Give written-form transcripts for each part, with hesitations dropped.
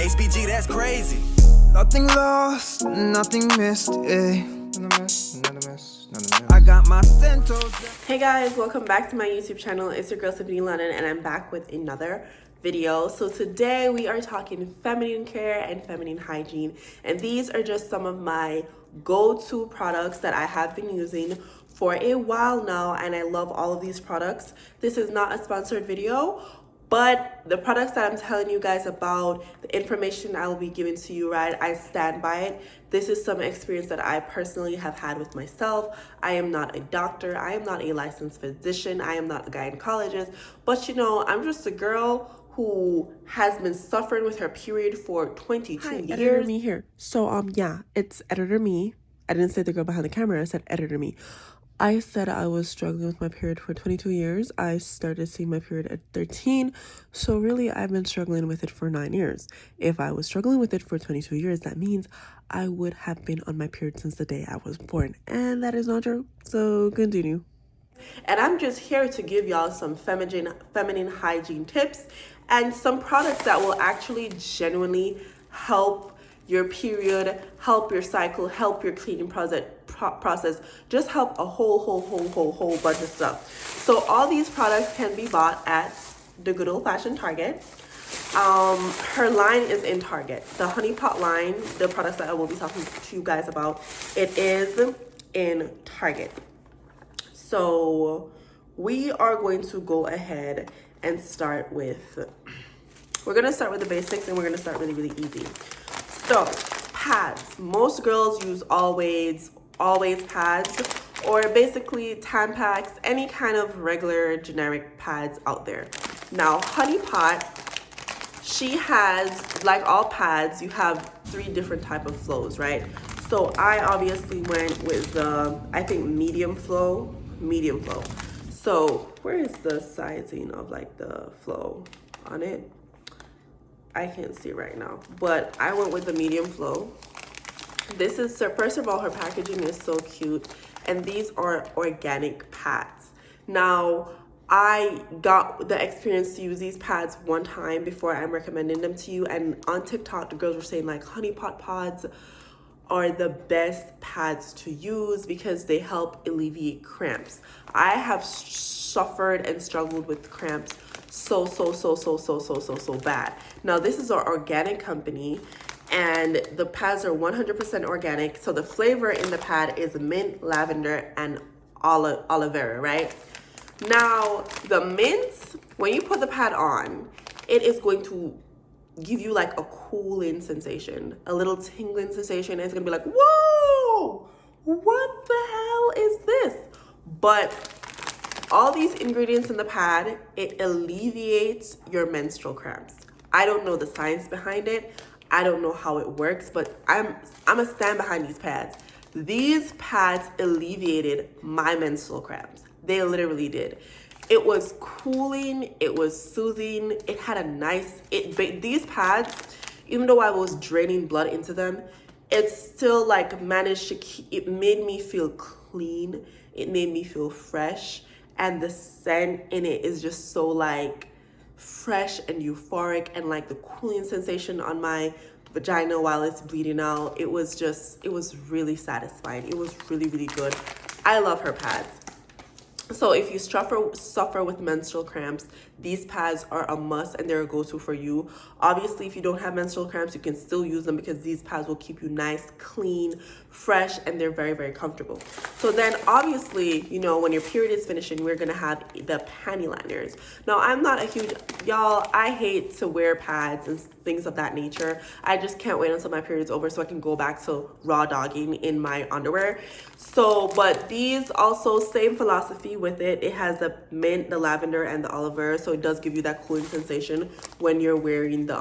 HBG, that's crazy. Nothing lost, nothing missed, I got my Centos. Hey guys, welcome back to my YouTube channel. It's your girl Tiffany London and I'm back with another video. So today we are talking feminine care and feminine hygiene, and these are just some of my go-to products that I have been using for a while now, and I love all of these products. This is not a sponsored video, but the products that I'm telling you guys about, the information I will be giving to you, right, I stand by it. This is some experience that I personally have had with myself. I am not a doctor. I am not a licensed physician. I am not a gynecologist. But you know, I'm just a girl who has been suffering with her period for 22 years. Editor me here. So yeah, it's editor me. I didn't say the girl behind the camera. I said editor me. I said I was struggling with my period for 22 years. I started seeing my period at 13. So really, I've been struggling with it for 9 years. If I was struggling with it for 22 years, that means I would have been on my period since the day I was born. And that is not true. So continue. And I'm just here to give y'all some feminine hygiene tips and some products that will actually genuinely help your period, help your cycle, help your cleaning process, just help a whole bunch of stuff. So all these products can be bought at the good old-fashioned Target. Her line is in Target. The Honey Pot line, the products that I will be talking to you guys about, it is in Target. So we are going to go ahead and start with, we're going to start with the basics, and we're going to start really easy. So pads, most girls use always pads, or basically Tampax, any kind of regular generic pads out there. Now Honey Pot, she has, like all pads, you have 3 different type of flows, right? So I obviously went with the, I think medium flow. So where is the sizing of like the flow on it? I can't see right now, but I went with the medium flow. This is, first of all, her packaging is so cute, and these are organic pads. Now, I got the experience to use these pads one time before I'm recommending them to you, and on TikTok, the girls were saying like Honey Pot pods are the best pads to use because they help alleviate cramps. I have suffered and struggled with cramps so bad. Now this is our organic company, and the pads are 100% organic. So the flavor in the pad is mint, lavender, and aloe vera, right? Now the mint, when you put the pad on, it is going to give you like a cooling sensation, a little tingling sensation. It's gonna be like, whoa, what the hell is this? But all these ingredients in the pad, it alleviates your menstrual cramps. I don't know the science behind it. I don't know how it works, but I'm a stand behind these pads. These pads alleviated my menstrual cramps. They literally did. It was cooling, it was soothing, it had a nice, these pads, even though I was draining blood into them, it still like managed to keep, it made me feel clean, it made me feel fresh, and the scent in it is just so like fresh and euphoric, and like the cooling sensation on my vagina while it's bleeding out, it was really satisfying. It was really good. I love her pads. So if you suffer with menstrual cramps, these pads are a must, and they're a go-to for you. Obviously, if you don't have menstrual cramps, you can still use them because these pads will keep you nice, clean, fresh, and they're very comfortable. So then obviously, you know, when your period is finishing, we're gonna have the panty liners. Now, I'm not a huge, y'all, I hate to wear pads and things of that nature. I just can't wait until my period's over so I can go back to raw dogging in my underwear. So, but these also, same philosophy with it. It has the mint, the lavender, and the aloe vera, so it does give you that cooling sensation when you're wearing the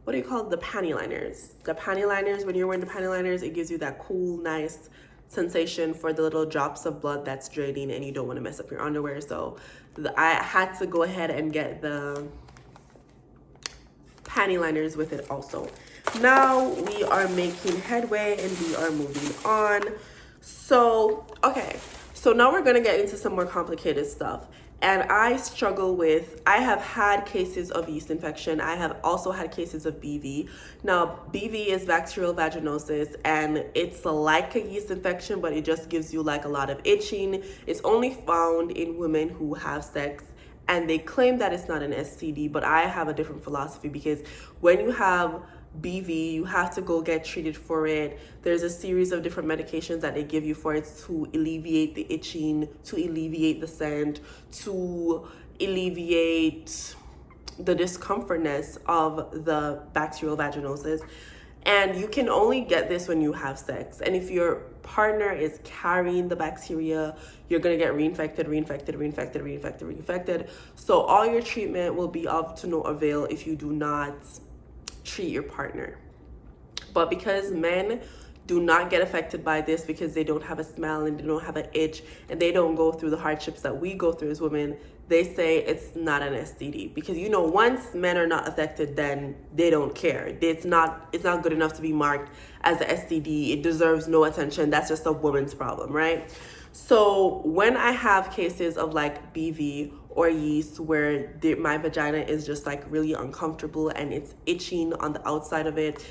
what do you call it? The panty liners. The panty liners, when you're wearing the panty liners, it gives you that cool, nice sensation for the little drops of blood that's draining, and you don't want to mess up your underwear. So I had to go ahead and get the panty liners with it also. Now we are making headway and we are moving on. So, okay. So now we're gonna get into some more complicated stuff. And I have had cases of yeast infection. I have also had cases of BV. Now, BV is bacterial vaginosis, and it's like a yeast infection, but it just gives you like a lot of itching. It's only found in women who have sex, and they claim that it's not an STD, but I have a different philosophy, because when you have BV, you have to go get treated for it. There's a series of different medications that they give you for it to alleviate the itching, to alleviate the scent, to alleviate the discomfortness of the bacterial vaginosis. And you can only get this when you have sex. And if your partner is carrying the bacteria, you're gonna get reinfected. So all your treatment will be of to no avail if you do not treat your partner. But because men do not get affected by this, because they don't have a smell and they don't have an itch and they don't go through the hardships that we go through as women, they say it's not an STD. Because once men are not affected, then they don't care. It's not good enough to be marked as a STD. It deserves no attention. That's just a woman's problem, right? So when I have cases of like BV or yeast where my vagina is just like really uncomfortable and it's itching on the outside of it,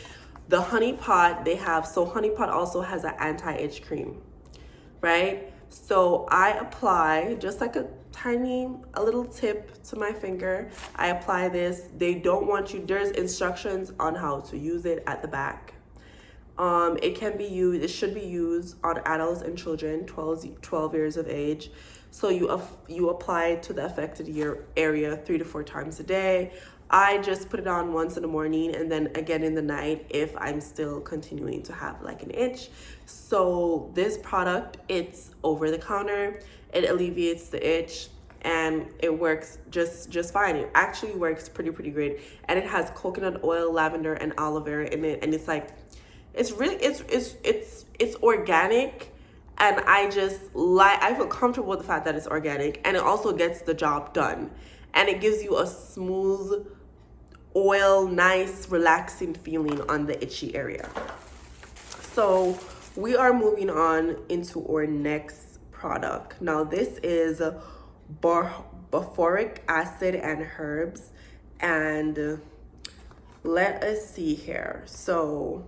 the honey pot honey pot also has an anti-itch cream, right? So I apply just like a little tip to my finger. I apply this. There's instructions on how to use it at the back. It should be used on adults and children 12 years of age. So you apply it to the affected area 3 to 4 times a day. I just put it on once in the morning and then again in the night if I'm still continuing to have like an itch. So this product, it's over the counter. It alleviates the itch and it works just fine. It actually works pretty great. And it has coconut oil, lavender, and aloe vera in it. And it's like, it's organic. And I feel comfortable with the fact that it's organic, and it also gets the job done. And it gives you a smooth oil, nice, relaxing feeling on the itchy area. So we are moving on into our next product. Now this is boric acid and herbs. And let us see here. So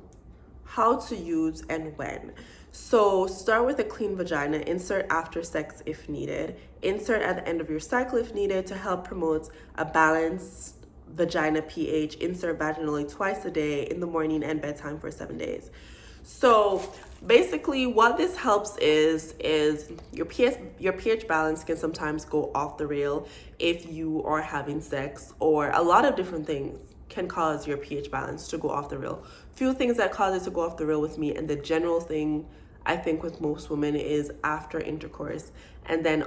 how to use and when. So start with a clean vagina, insert after sex if needed, insert at the end of your cycle if needed to help promote a balanced vagina pH, insert vaginally twice a day in the morning and bedtime for 7 days. So basically what this helps is your pH balance can sometimes go off the rail if you are having sex, or a lot of different things can cause your pH balance to go off the rail. Few things that cause it to go off the rail with me, and the general thing I think with most women, is after intercourse, and then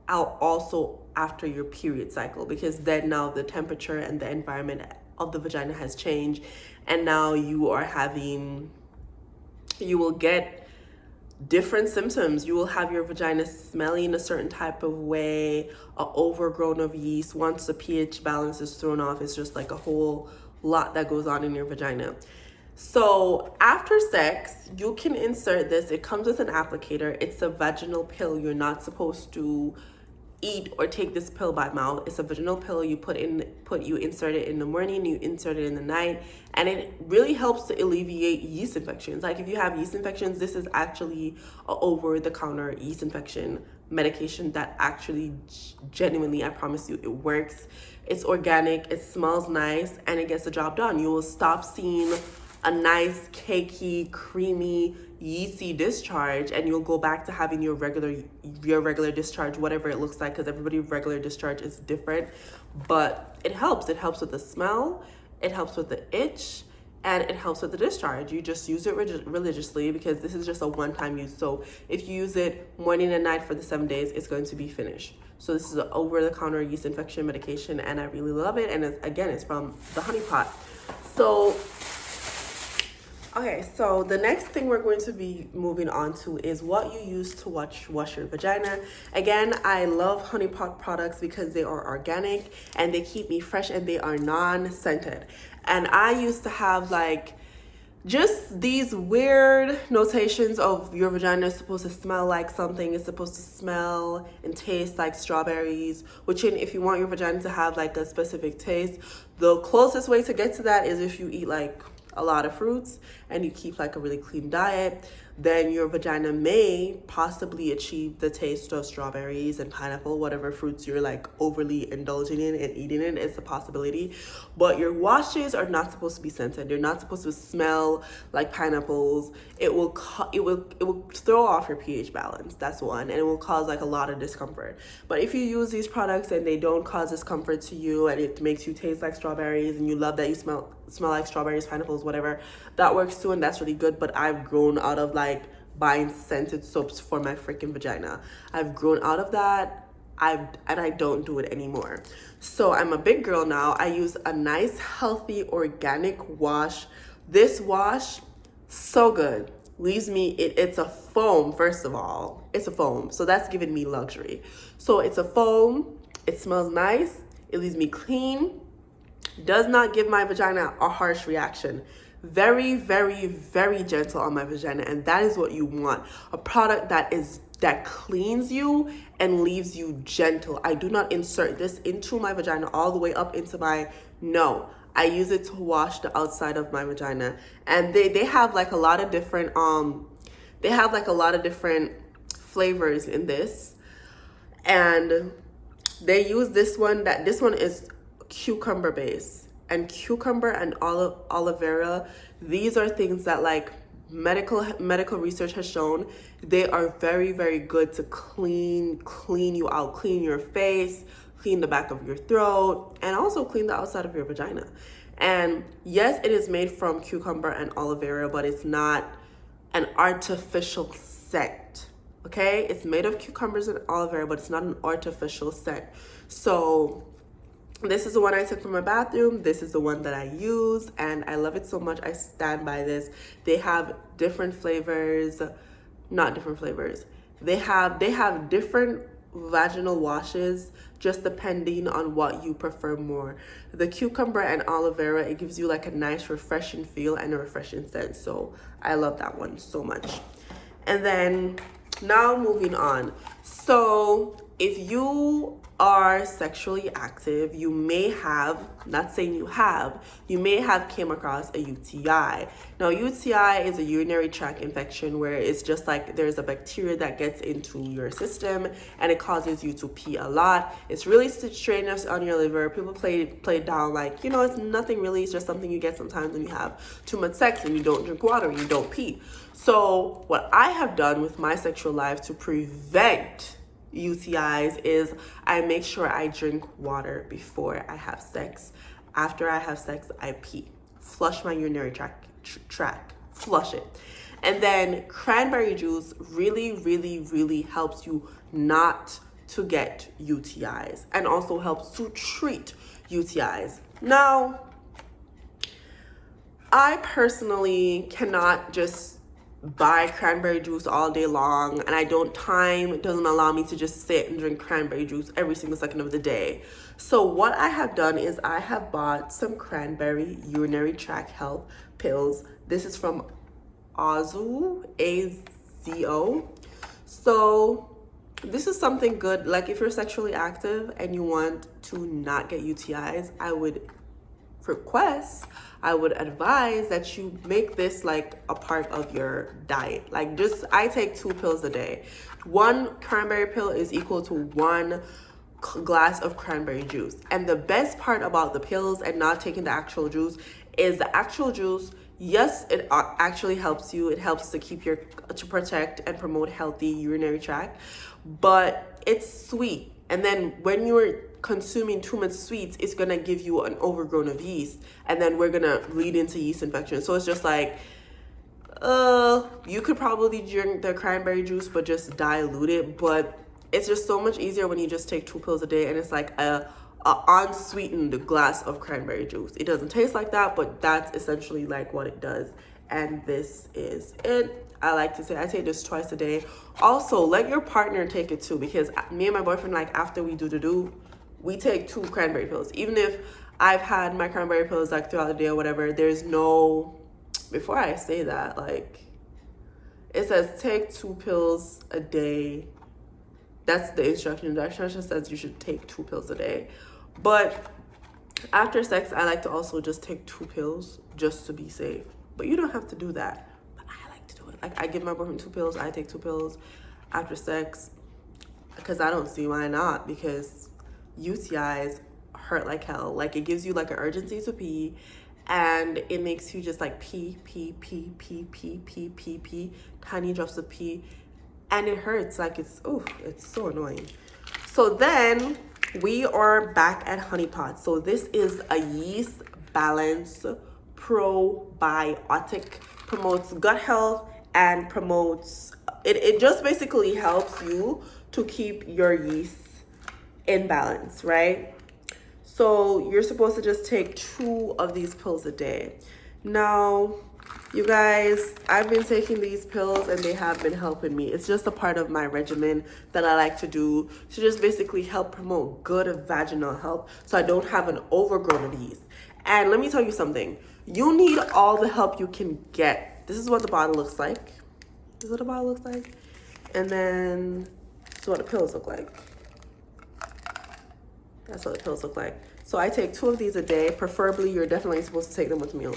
also after your period cycle, because then now the temperature and the environment of the vagina has changed, and now you will get different symptoms. You will have your vagina smelling a certain type of way, overgrown of yeast. Once the pH balance is thrown off, it's just like a whole lot that goes on in your vagina. So after sex, you can insert this. It comes with an applicator. It's a vaginal pill. You're not supposed to eat or take this pill by mouth. It's a vaginal pill. You insert it in the morning, you insert it in the night, and it really helps to alleviate yeast infections. Like if you have yeast infections, this is actually a over-the-counter yeast infection medication that actually genuinely, I promise you, it works. It's organic, it smells nice, and it gets the job done. You will stop seeing a nice, cakey, creamy, yeasty discharge, and you'll go back to having your regular discharge, whatever it looks like, because everybody's regular discharge is different. But it helps. It helps with the smell, it helps with the itch, and it helps with the discharge. You just use it religiously, because this is just a one-time use. So if you use it morning and night for the 7 days, it's going to be finished. So this is an over-the-counter yeast infection medication, and I really love it. And it's from the honey pot. So okay, so the next thing we're going to be moving on to is what you use to wash your vagina. Again, I love honey pot products because they are organic and they keep me fresh and they are non-scented. And I used to have like just these weird notations of your vagina is supposed to smell like something. It's supposed to smell and taste like strawberries, which if you want your vagina to have like a specific taste, the closest way to get to that is if you eat like a lot of fruits and you keep like a really clean diet, then your vagina may possibly achieve the taste of strawberries and pineapple, whatever fruits you're like overly indulging in and eating in. It's a possibility. But your washes are not supposed to be scented. They're not supposed to smell like pineapples. It will throw off your pH balance. That's one, and it will cause like a lot of discomfort. But if you use these products and they don't cause discomfort to you, and it makes you taste like strawberries, and you love that you smell like strawberries, pineapples, whatever, that works too, and that's really good. But I've grown out of like buying scented soaps for my freaking vagina. I've grown out of that. I don't do it anymore. So I'm a big girl now. I use a nice, healthy, organic wash. This wash, so good. Leaves me, it's a foam, first of all. It's a foam, so that's giving me luxury. So it's a foam. It smells nice. It leaves me clean. Does not give my vagina a harsh reaction. Very, very, very gentle on my vagina, and that is what you want. A product that cleans you and leaves you gentle. I do not insert this into my vagina all the way up into no. I use it to wash the outside of my vagina. And they have like a lot of different flavors in this. And they use this one is cucumber base, and cucumber and aloe vera. These are things that like medical research has shown they are very, very good to clean you out, clean your face, clean the back of your throat, and also clean the outside of your vagina. And yes, it is made from cucumber and aloe vera, but it's not an artificial scent. Okay, it's made of cucumbers and aloe vera, but it's not an artificial scent. So this is the one I took from my bathroom. This is the one that I use, and I love it so much. I stand by this. They have different flavors, not different flavors. They have different vaginal washes, just depending on what you prefer more. The cucumber and aloe vera, it gives you like a nice refreshing feel and a refreshing scent. So I love that one so much. And then now moving on. So if you are sexually active, you may have, not saying you may have came across a UTI. Now, UTI is a urinary tract infection where it's just like there's a bacteria that gets into your system and it causes you to pee a lot. It's really strenuous on your liver. People play it down like, it's nothing really. It's just something you get sometimes when you have too much sex and you don't drink water and you don't pee. So what I have done with my sexual life to prevent UTIs is I make sure I drink water before I have sex. After I have sex, I pee. Flush my urinary tract, flush it. And then cranberry juice really, really, really helps you not to get UTIs and also helps to treat UTIs. Now, I personally cannot just buy cranberry juice all day long, and it doesn't allow me to just sit and drink cranberry juice every single second of the day. So what I have done is I have bought some cranberry urinary tract health pills. This is from Azo, A-Z-O. So this is something good. Like if you're sexually active and you want to not get UTIs, I would advise that you make this like a part of your diet. Like I take 2 pills a day. 1 cranberry pill is equal to 1 glass of cranberry juice. And the best part about the pills and not taking the actual juice is the actual juice. Yes, it actually helps you. It helps to to protect and promote healthy urinary tract, but it's sweet. And then when you're consuming too much sweets, it's gonna give you an overgrowth of yeast, and then we're gonna lead into yeast infection. So it's just like, you could probably drink the cranberry juice, but just dilute it. But it's just so much easier when you just take 2 pills a day, and it's like a unsweetened glass of cranberry juice. It doesn't taste like that, but that's essentially like what it does. And this is it. I like to say I take this twice a day. Also, let your partner take it too, because me and my boyfriend, like after we do, we take 2 cranberry pills. Even if I've had my cranberry pills like throughout the day or whatever, there's no before I say that, like, it says take 2 pills a day. That's the instruction. The instruction says you should take 2 pills a day. But after sex, I like to also just take 2 pills just to be safe. But you don't have to do that. But I like to do it. Like, I give my boyfriend 2 pills. I take 2 pills after sex because I don't see why not. Because UTIs hurt like hell. Like, it gives you like an urgency to pee, and it makes you just like pee, tiny drops of pee, and it hurts. Like, it's so annoying. So then we are back at honey pot. So this is a yeast balance probiotic, promotes gut health and promotes it just basically helps you to keep your yeast in balance, right? So you're supposed to just take 2 of these pills a day. Now, you guys, I've been taking these pills and they have been helping me. It's just a part of my regimen that I like to do to just basically help promote good vaginal health so I don't have an overgrowth of yeast. And let me tell you something. You need all the help you can get. This is what the bottle looks like. This is what the bottle looks like. And then this is what the pills look like. That's what the pills look like. So I take 2 of these a day. Preferably, you're definitely supposed to take them with a meal.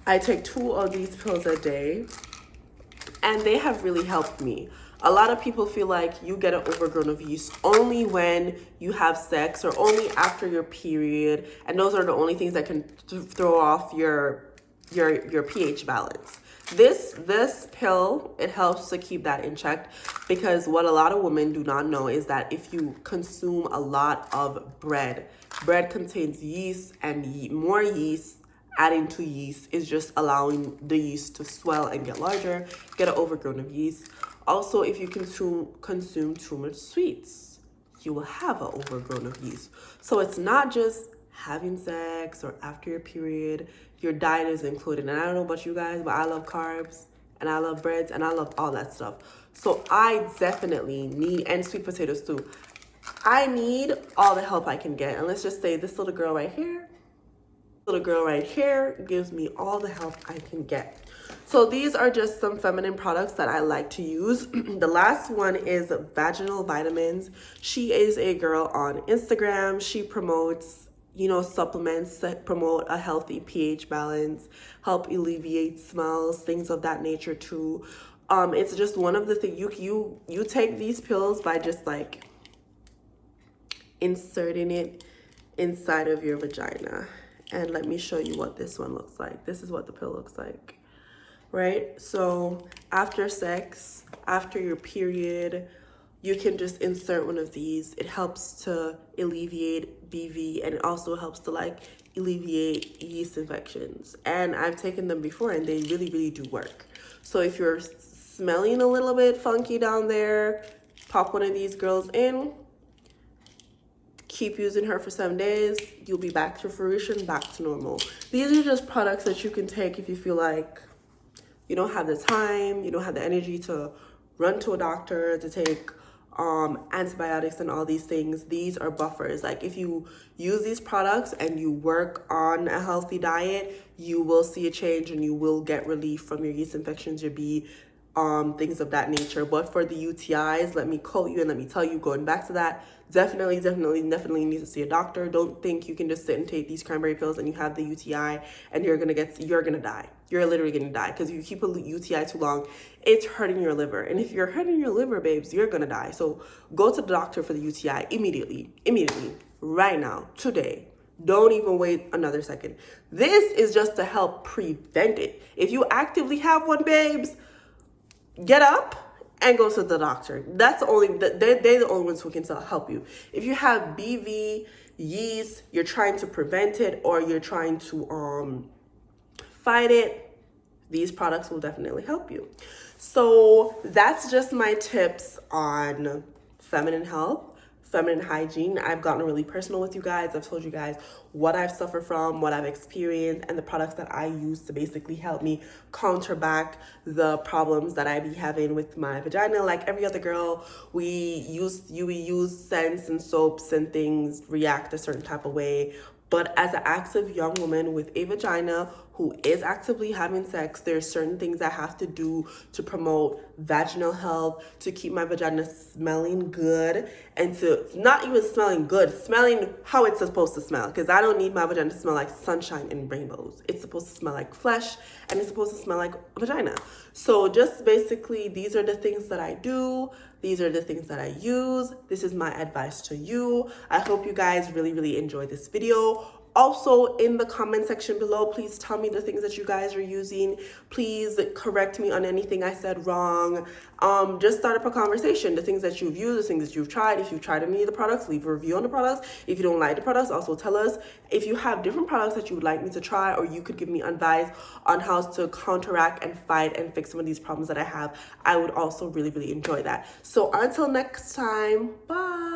I take 2 of these pills a day, and they have really helped me. A lot of people feel like you get an overgrowth of yeast only when you have sex or only after your period, and those are the only things that can throw off your pH balance. This pill, it helps to keep that in check, because what a lot of women do not know is that if you consume a lot of bread contains yeast, and more yeast adding to yeast is just allowing the yeast to swell and get larger, get an overgrowth of yeast. Also, if you consume too much sweets, you will have an overgrowth of yeast. So it's not just having sex or after your period, your diet is included. And I don't know about you guys, but I love carbs and I love breads and I love all that stuff. So I definitely need, and sweet potatoes too, I need all the help I can get. And let's just say this little girl right here gives me all the help I can get. So these are just some feminine products that I like to use. The last one is Vaginal Vitamins. She is a girl on Instagram. She promotes, supplements that promote a healthy pH balance, help alleviate smells, things of that nature too. It's just one of the things you take these pills by just like inserting it inside of your vagina. And let me show you what this one looks like. This is what the pill looks like, right? So after sex, after your period, you can just insert one of these. It helps to alleviate BV, and it also helps to like alleviate yeast infections. And I've taken them before and they really, really do work. So if you're smelling a little bit funky down there, pop one of these girls in. Keep using her for 7 days. You'll be back to fruition, back to normal. These are just products that you can take if you feel like you don't have the time, you don't have the energy to run to a doctor, to take antibiotics and all these things. These are buffers. Like, if you use these products and you work on a healthy diet, you will see a change and you will get relief from your yeast infections, your B, things of that nature. But for the UTIs, let me quote you and let me tell you, going back to that, definitely need to see a doctor. Don't think you can just sit and take these cranberry pills and you have the UTI and you're gonna die. You're literally gonna die, because if you keep a UTI too long, it's hurting your liver. And if you're hurting your liver, babes, you're gonna die. So go to the doctor for the UTI immediately, right now, today. Don't even wait another second. This is just to help prevent it. If you actively have one, babes, get up and go to the doctor. That's they're the only ones who can help you. If you have BV, yeast, you're trying to prevent it or you're trying to fight it, these products will definitely help you. So that's just my tips on feminine health, feminine hygiene. I've gotten really personal with you guys. I've told you guys what I've suffered from, what I've experienced, and the products that I use to basically help me counter back the problems that I be having with my vagina. Like every other girl, we use scents and soaps and things react a certain type of way. But as an active young woman with a vagina who is actively having sex, there's certain things I have to do to promote vaginal health, to keep my vagina smelling good, and to not even smelling good, smelling how it's supposed to smell. Because I don't need my vagina to smell like sunshine and rainbows. It's supposed to smell like flesh, and it's supposed to smell like vagina. So just basically, these are the things that I do. These are the things that I use. This is my advice to you. I hope you guys really enjoyed this video. Also, in the comment section below, please tell me the things that you guys are using. Please correct me on anything I said wrong. Just start up a conversation. The things that you've used, the things that you've tried. If you've tried any of the products, leave a review on the products. If you don't like the products, also tell us. If you have different products that you would like me to try, or you could give me advice on how to counteract and fight and fix some of these problems that I have, I would also really enjoy that. So until next time, bye.